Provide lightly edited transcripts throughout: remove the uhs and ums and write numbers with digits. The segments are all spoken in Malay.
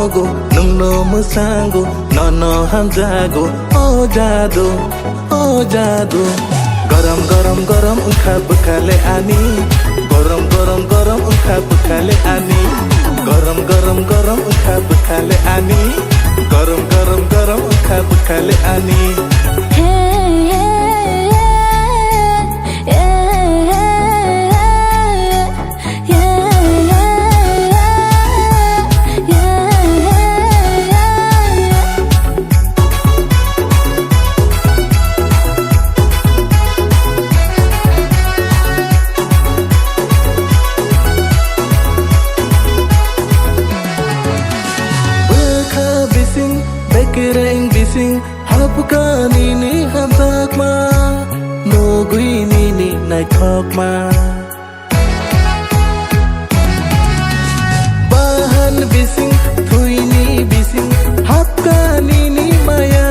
thogo nungno musango nono hamjago oh jado garam garam garam unkha bukhale ani garam garam garam unkha bukhale ani garam garam garam unkha bukhale ani garam garam garam unkha bukhale ani Bekireng bising hapuka nini hamsak ma nogui nini nai thok ma bahan bising thui ni bising hapka nini maya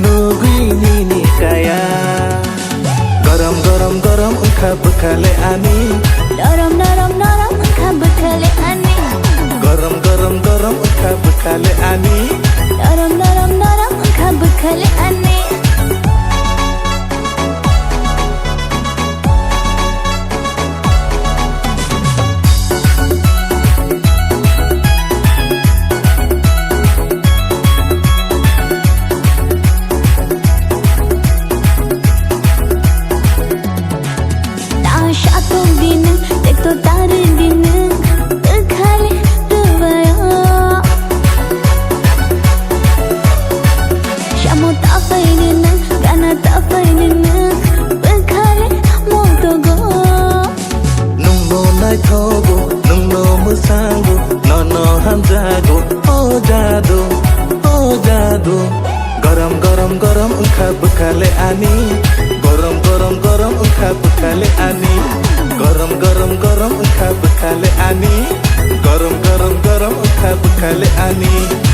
nogui nini kaya garam garam garam unkha bukhale ani naram naram naram unkha bukhale ani garam garam garam unkha bukhale ani naram naram naram unkha bukhale ani ta shato din dekto tar din bukhale thogo nungno musango nono hamjago oh jado garam garam garam unkha bukhale ani garam garam garam unkha bukhale ani garam garam garam unkha bukhale ani garam garam garam unkha bukhale ani